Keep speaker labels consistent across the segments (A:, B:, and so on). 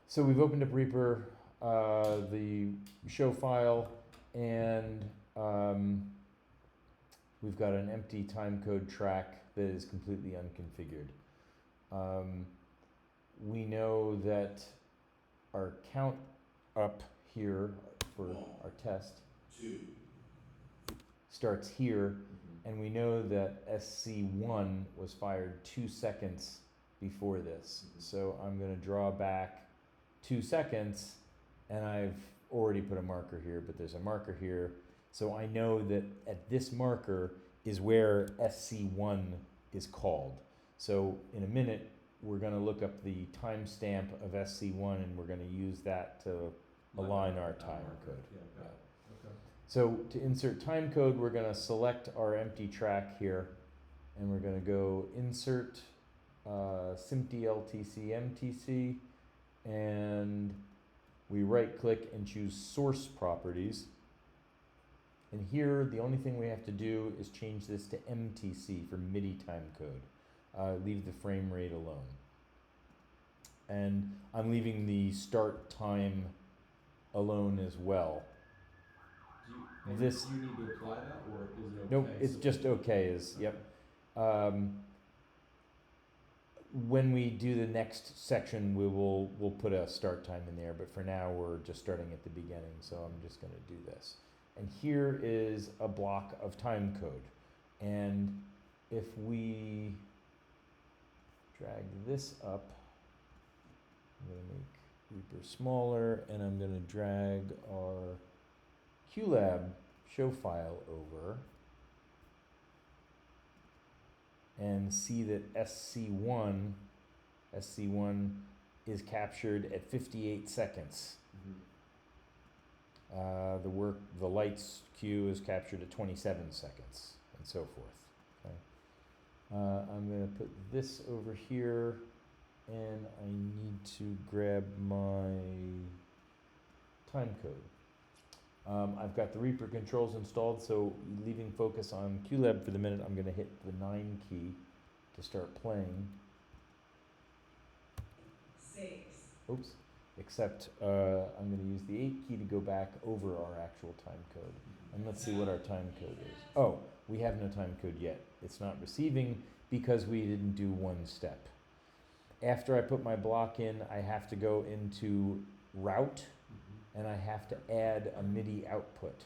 A: So we've opened up Reaper, the show file, and we've got an empty timecode track that is completely unconfigured. We know that our count up here for our test starts here, and we know that SC1 was fired 2 seconds before this. So I'm going to draw back 2 seconds, and I've already put a marker here, but there's a marker here. So I know that at this marker is where SC1 is called. So in a minute, we're going to look up the timestamp of SC1, and we're going to use that to align our time code.
B: Yeah, got it. Okay.
A: So to insert time code, we're going to select our empty track here, and we're going to go insert SMPTE LTC MTC, and we right click and choose source properties. And here the only thing we have to do is change this to MTC for MIDI timecode. Leave the frame rate alone. And I'm leaving the start time alone as well.
B: Do you need to apply that, or is it okay?
A: Nope, it's just okay yep. When we do the next section, we'll put a start time in there, but for now we're just starting at the beginning, so I'm just going to do this. And here is a block of time code. And if we drag this up, I'm going to make Reaper smaller, and I'm going to drag our QLab show file over and see that SC1 is captured at 58 seconds. The lights cue is captured at 27 seconds, and so forth. Okay. I'm going to put this over here, and I need to grab my time code. I've got the Reaper controls installed, so leaving focus on QLab for the minute, I'm going to hit the 9 key to start playing.
C: 6.
A: Oops. Except I'm going to use the 8 key to go back over our actual time code. And let's see what our time code is. Oh, we have no time code yet. It's not receiving because we didn't do one step. After I put my block in, I have to go into route, and I have to add a MIDI output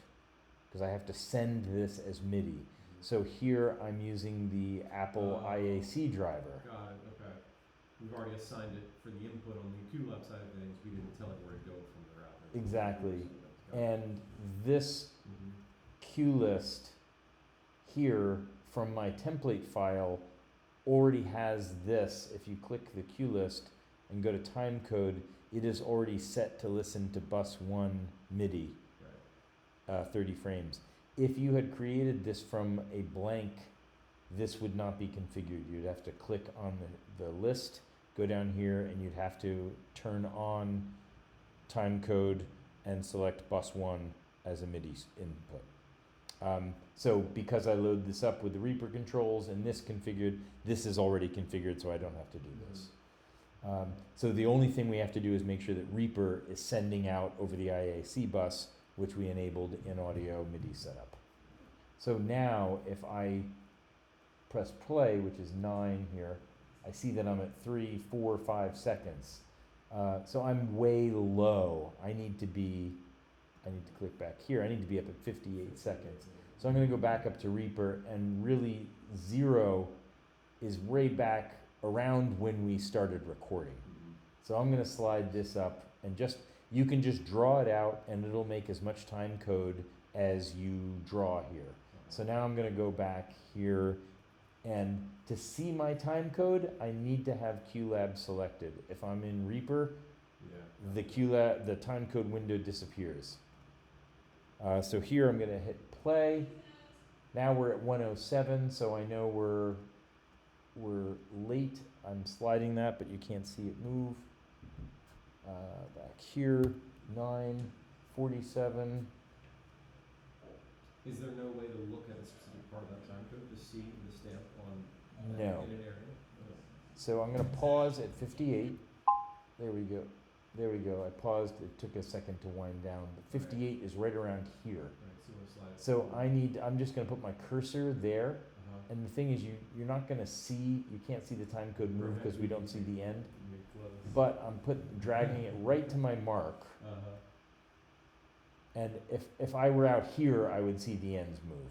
A: because I have to send this as MIDI. So here I'm using the Apple IAC driver.
B: Got it, okay. We've already assigned it for the input on the QLab side of things. We didn't tell it where to go from the route.
A: Exactly. And this cue list here from my template file already has this. If you click the cue list and go to timecode, it is already set to listen to bus 1 MIDI, 30 frames. If you had created this from a blank, this would not be configured. You'd have to click on the list, go down here, and you'd have to turn on timecode and select bus 1 as a MIDI input. So because I load this up with the Reaper controls and this configured, this is already configured, so I don't have to do this. So the only thing we have to do is make sure that Reaper is sending out over the IAC bus, which we enabled in audio MIDI setup. So now if I press play, which is 9 here, I see that I'm at 3, 4, 5 seconds. So I'm way low. I need to click back here. I need to be up at 58 seconds. So I'm going to go back up to Reaper, and really 0 is way back around when we started recording. So I'm going to slide this up, and you can just draw it out, and it'll make as much time code as you draw here. So now I'm going to go back here, and to see my time code, I need to have QLab selected. If I'm in Reaper, the time code window disappears. So here I'm going to hit play. Now we're at 107, so I know we're late. I'm sliding that, but you can't see it move. Back here, 9:47.
B: Is there no way to look at a specific part of that time code to see the stamp on
A: No.
B: in an area?
A: So I'm going to pause at 58. There we go. there we go. I paused. It took a second to wind down. But 58 is right around here.
B: Alright, so we'll slide it
A: So
B: forward.
A: I'm just gonna put my cursor there.
B: Uh-huh.
A: And the thing is, you're not gonna see, you can't see the time code move because we don't see the end.
B: You get close.
A: But I'm dragging it right to my mark.
B: Uh-huh.
A: And if I were out here, I would see the ends move.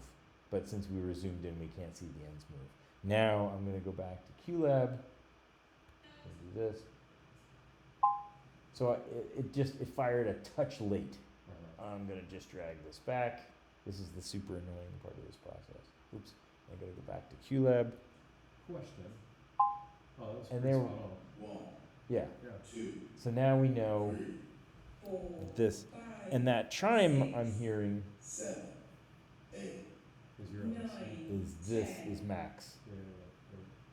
A: But since we were zoomed in, we can't see the ends move. Now I'm gonna go back to QLab and do this. So it fired a touch late.
B: Uh-huh.
A: I'm gonna just drag this back. This is the super annoying part of this process. Oops, I gotta go back to QLab.
B: Question. Oh, that was
A: And
B: pretty
A: there-
B: spot on.
A: Yeah,
B: Yeah.
A: so now we know this. And that chime I'm hearing
B: Cause you're on the screen.
A: is this is max.
B: Yeah.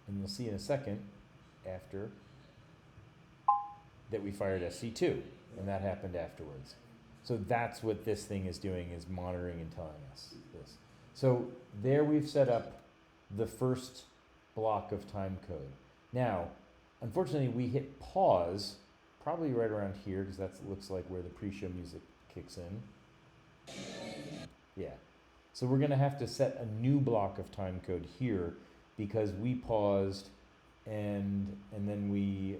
A: And you'll see in a second after that we fired SC2, and that happened afterwards. So that's what this thing is doing, is monitoring and telling us this. So there we've set up the first block of time code. Now, unfortunately, we hit pause, probably right around here, because that looks like where the pre-show music kicks in. Yeah. So we're gonna have to set a new block of time code here, because we paused and then we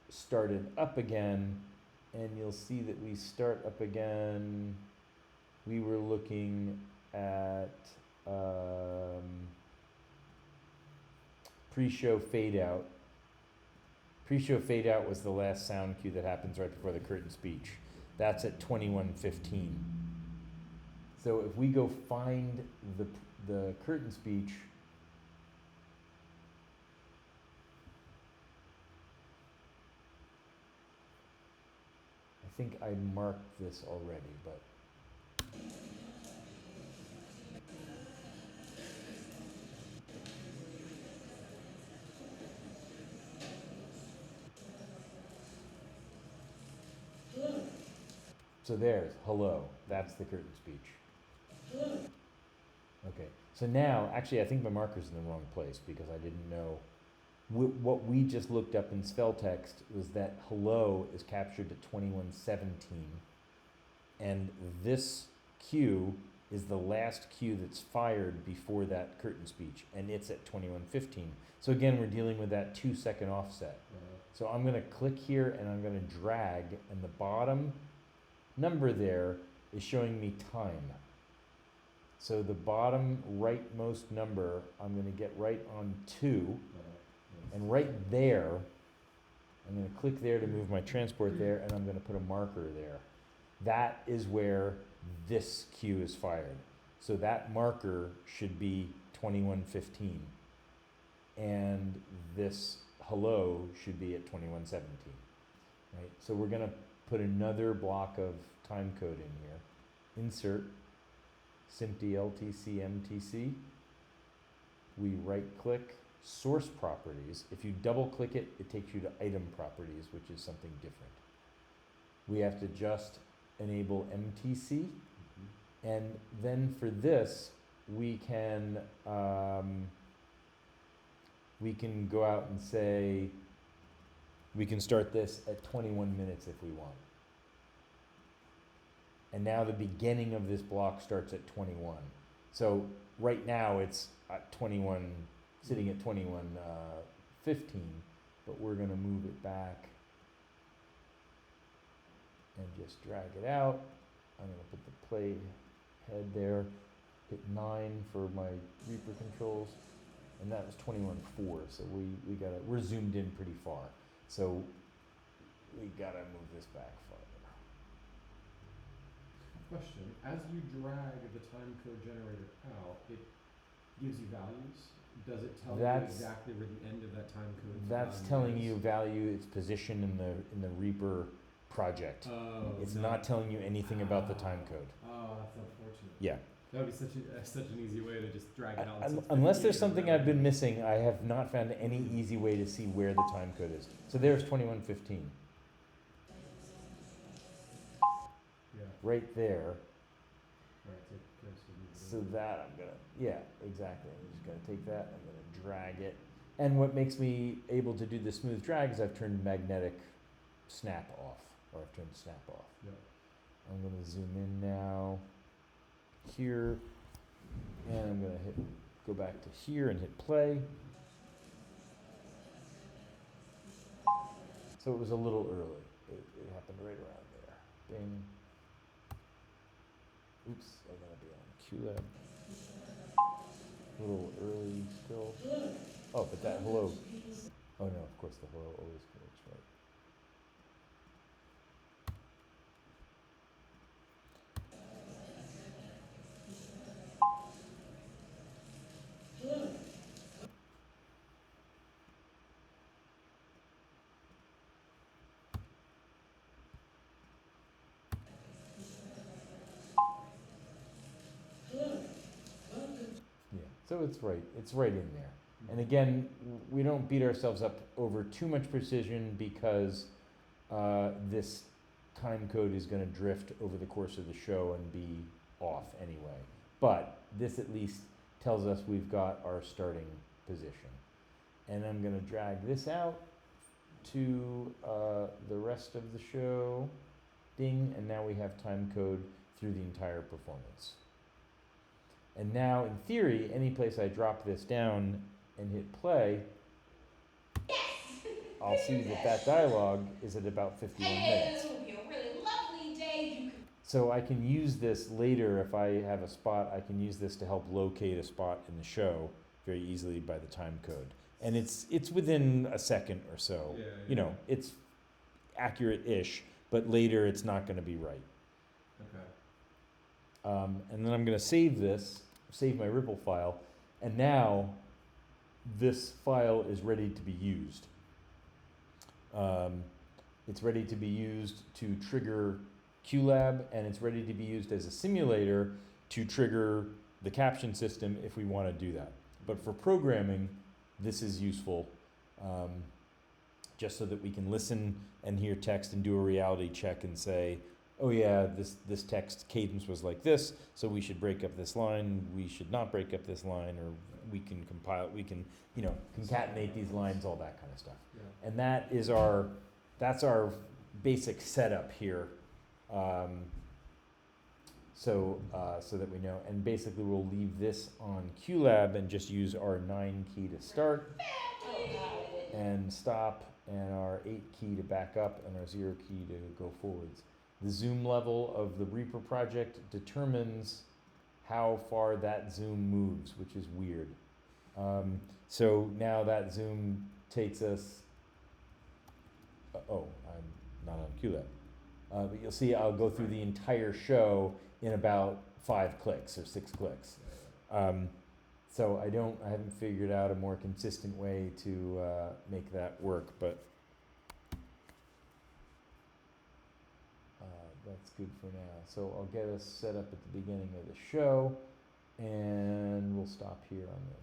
A: started up again, and you'll see that we start up again. We were looking at pre-show fade out. Pre-show fade out was the last sound cue that happens right before the curtain speech. That's at 21:15. So if we go find the curtain speech, I think I marked this already, but so there's hello. That's the curtain speech. Okay, so now, actually, I think my marker's in the wrong place because I didn't know. What we just looked up in spell text was that hello is captured at 21:17, and this cue is the last cue that's fired before that curtain speech, and it's at 21:15. So again, we're dealing with that 2-second offset. So I'm going to click here and I'm going to drag, and the bottom number there is showing me time. So the bottom rightmost number, I'm going to get right on 2, and right there, I'm going to click there to move my transport there, and I'm going to put a marker there. That is where this cue is fired. So that marker should be 21:15, and this hello should be at 21:17, right? So we're going to put another block of time code in here. Insert SMPTE LTC MTC. We right click source properties. If you double click it, it takes you to item properties, which is something different. We have to just enable MTC, and then for this we can go out and say we can start this at 21 minutes if we want. And now the beginning of this block starts at 21. So right now it's at 21, sitting at 21:15, but we're gonna move it back and just drag it out. I'm gonna put the play head there, hit 9 for my Reaper controls, and that was 21:04. So we're zoomed in pretty far. So we gotta move this back farther.
B: Question, as you drag the time code generator out, it gives you values? Does it tell you exactly where the end of that time code
A: That's
B: value
A: telling
B: is?
A: you value its position in the Reaper project.
B: Oh,
A: It's
B: no.
A: not telling you anything about the time code.
B: Oh, that's unfortunate.
A: Yeah.
B: That would be such an easy way to just drag it out.
A: Unless there's something I've been missing, I have not found any easy way to see where the time code is. So there's 21:15.
B: Yeah.
A: Right there.
B: Alright,
A: So that I'm gonna, yeah, exactly. I'm just gonna take that, I'm gonna drag it. And what makes me able to do the smooth drag is I've turned magnetic snap off, or I've turned snap off.
B: Yep.
A: I'm gonna zoom in now, here, and I'm gonna go back to here and hit play. So it was a little early. It happened right around there. Bing. Oops, I gotta be on QLab. A little early still. Oh, but that hello. Oh no, of course the hello always works, right? Yeah, so it's right in there. And again, we don't beat ourselves up over too much precision because this time code is going to drift over the course of the show and be off anyway. But this at least tells us we've got our starting position. And I'm going to drag this out to the rest of the show. Ding, and now we have time code through the entire performance. And now, in theory, any place I drop this down and hit play, I'll see that dialogue is at about 51 minutes.
C: It'll be a really lovely day.
A: So I can use this later if I have a spot. I can use this to help locate a spot in the show very easily by the time code. And it's within a second or so.
B: Yeah,
A: You know, it's accurate-ish, but later it's not going to be right.
B: Okay.
A: And then I'm going to save my Ripple file, and now this file is ready to be used. It's ready to be used to trigger QLab, and it's ready to be used as a simulator to trigger the caption system if we want to do that. But for programming, this is useful just so that we can listen and hear text and do a reality check and say, oh yeah, this text cadence was like this, so we should break up this line, we should not break up this line, or we can concatenate these lines, all that kind of stuff.
B: Yeah.
A: And that's our basic setup here. So that we know, and basically we'll leave this on QLab and just use our 9 key to start and stop, and our 8 key to back up, and our 0 key to go forwards. The zoom level of the Reaper project determines how far that zoom moves, which is weird. So now that zoom takes us, I'm not on QLab. But you'll see I'll go through the entire show in about 5 clicks or 6 clicks. So I haven't figured out a more consistent way to make that work, but that's good for now. So I'll get us set up at the beginning of the show, and we'll stop here on this.